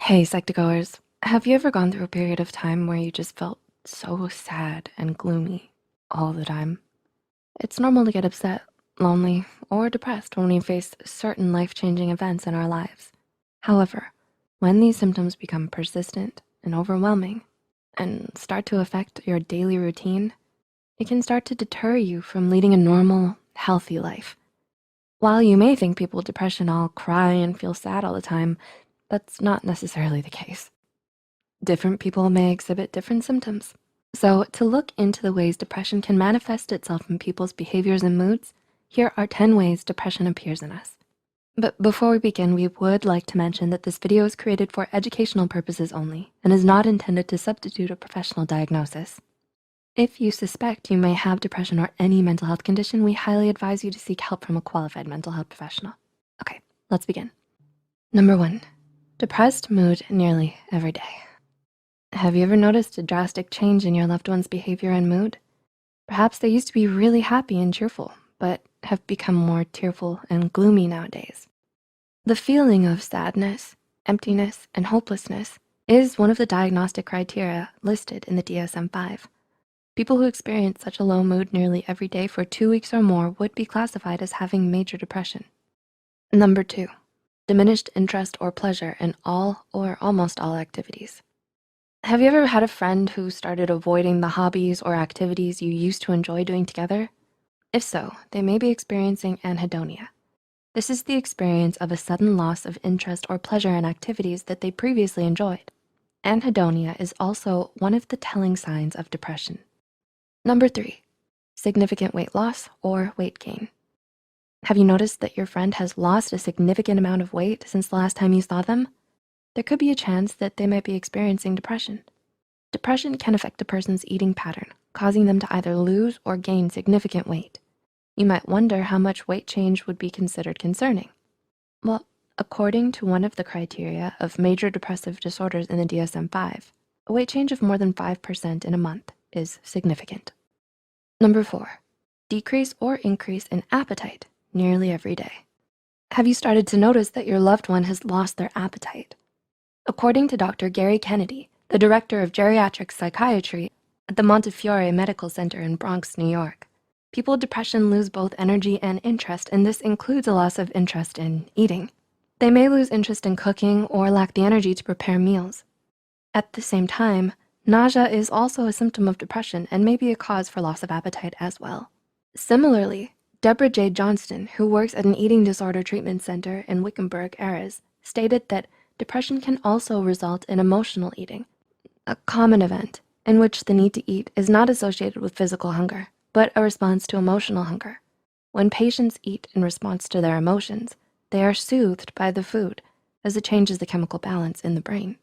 Hey, Psych2Goers, have you ever gone through a period of time where you just felt so sad and gloomy all the time? It's normal to get upset, lonely, or depressed when we face certain life-changing events in our lives. However, when these symptoms become persistent and overwhelming and start to affect your daily routine, it can start to deter you from leading a normal, healthy life. While you may think people with depression all cry and feel sad all the time, that's not necessarily the case. Different people may exhibit different symptoms. So to look into the ways depression can manifest itself in people's behaviors and moods, here are 10 ways depression appears in us. But before we begin, we would like to mention that this video is created for educational purposes only and is not intended to substitute a professional diagnosis. If you suspect you may have depression or any mental health condition, we highly advise you to seek help from a qualified mental health professional. Okay, let's begin. Number 1, depressed mood nearly every day. Have you ever noticed a drastic change in your loved one's behavior and mood? Perhaps they used to be really happy and cheerful, but have become more tearful and gloomy nowadays. The feeling of sadness, emptiness, and hopelessness is one of the diagnostic criteria listed in the DSM-5. People who experience such a low mood nearly every day for 2 weeks or more would be classified as having major depression. Number 2, diminished interest or pleasure in all or almost all activities. Have you ever had a friend who started avoiding the hobbies or activities you used to enjoy doing together? If so, they may be experiencing anhedonia. This is the experience of a sudden loss of interest or pleasure in activities that they previously enjoyed. Anhedonia is also one of the telling signs of depression. Number 3, significant weight loss or weight gain. Have you noticed that your friend has lost a significant amount of weight since the last time you saw them? There could be a chance that they might be experiencing depression. Depression can affect a person's eating pattern, causing them to either lose or gain significant weight. You might wonder how much weight change would be considered concerning. Well, according to one of the criteria of major depressive disorders in the DSM-5, a weight change of more than 5% in a month is significant. Number 4, decrease or increase in appetite nearly every day. Have you started to notice that your loved one has lost their appetite? According to Dr. Gary Kennedy, the director of geriatric psychiatry at the Montefiore Medical Center in Bronx, New York, people with depression lose both energy and interest, and this includes a loss of interest in eating. They may lose interest in cooking or lack the energy to prepare meals. At the same time, nausea is also a symptom of depression and may be a cause for loss of appetite as well. Similarly, Deborah J. Johnston, who works at an eating disorder treatment center in Wickenburg, Arizona, stated that depression can also result in emotional eating, a common event in which the need to eat is not associated with physical hunger, but a response to emotional hunger. When patients eat in response to their emotions, they are soothed by the food as it changes the chemical balance in the brain.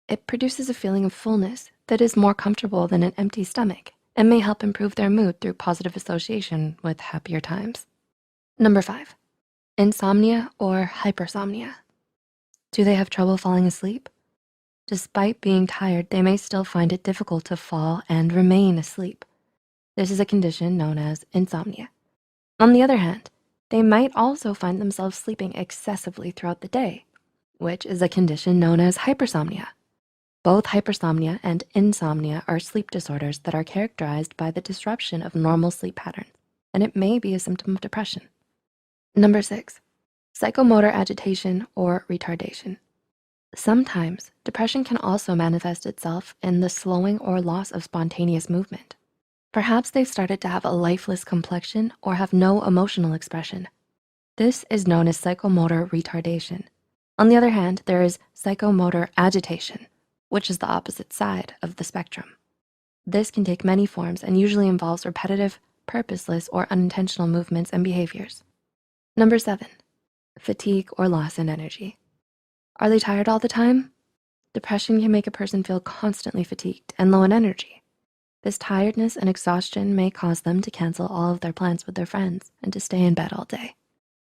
It produces a feeling of fullness that is more comfortable than an empty stomach and may help improve their mood through positive association with happier times. Number 5, insomnia or hypersomnia. Do they have trouble falling asleep? Despite being tired, they may still find it difficult to fall and remain asleep. This is a condition known as insomnia. On the other hand, they might also find themselves sleeping excessively throughout the day, which is a condition known as hypersomnia. Both hypersomnia and insomnia are sleep disorders that are characterized by the disruption of normal sleep patterns, and it may be a symptom of depression. Number 6, psychomotor agitation or retardation. Sometimes depression can also manifest itself in the slowing or loss of spontaneous movement. Perhaps they've started to have a lifeless complexion or have no emotional expression. This is known as psychomotor retardation. On the other hand, there is psychomotor agitation, which is the opposite side of the spectrum. This can take many forms and usually involves repetitive, purposeless, or unintentional movements and behaviors. Number 7, fatigue or loss in energy. Are they tired all the time? Depression can make a person feel constantly fatigued and low in energy. This tiredness and exhaustion may cause them to cancel all of their plans with their friends and to stay in bed all day.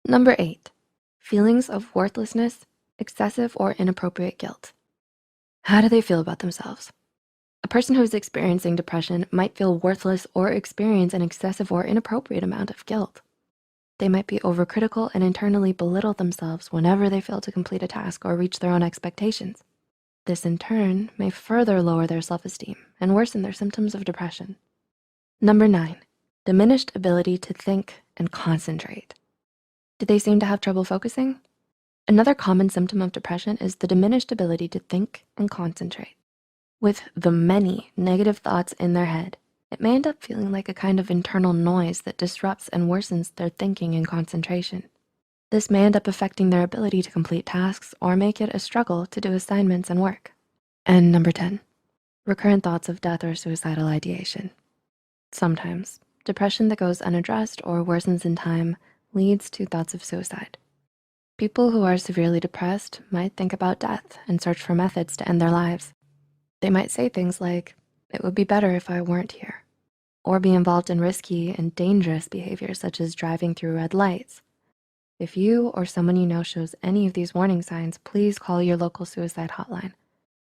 Number 8, feelings of worthlessness, excessive or inappropriate guilt. How do they feel about themselves? A person who is experiencing depression might feel worthless or experience an excessive or inappropriate amount of guilt. They might be overcritical and internally belittle themselves whenever they fail to complete a task or reach their own expectations. This in turn may further lower their self-esteem and worsen their symptoms of depression. Number 9, diminished ability to think and concentrate. Do they seem to have trouble focusing? Another common symptom of depression is the diminished ability to think and concentrate. With the many negative thoughts in their head, it may end up feeling like a kind of internal noise that disrupts and worsens their thinking and concentration. This may end up affecting their ability to complete tasks or make it a struggle to do assignments and work. And number 10, recurrent thoughts of death or suicidal ideation. Sometimes, depression that goes unaddressed or worsens in time leads to thoughts of suicide. People who are severely depressed might think about death and search for methods to end their lives. They might say things like, "It would be better if I weren't here," or be involved in risky and dangerous behaviors such as driving through red lights. If you or someone you know shows any of these warning signs, please call your local suicide hotline.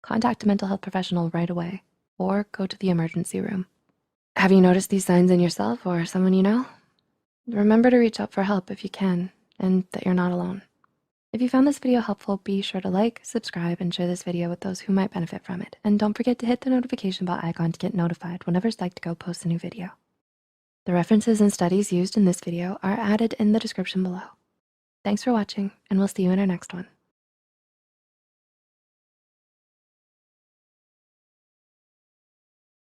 Contact a mental health professional right away or go to the emergency room. Have you noticed these signs in yourself or someone you know? Remember to reach out for help if you can, and that you're not alone. If you found this video helpful, be sure to like, subscribe, and share this video with those who might benefit from it. And don't forget to hit the notification bell icon to get notified whenever Psych2Go posts a new video. The references and studies used in this video are added in the description below. Thanks for watching, and we'll see you in our next one.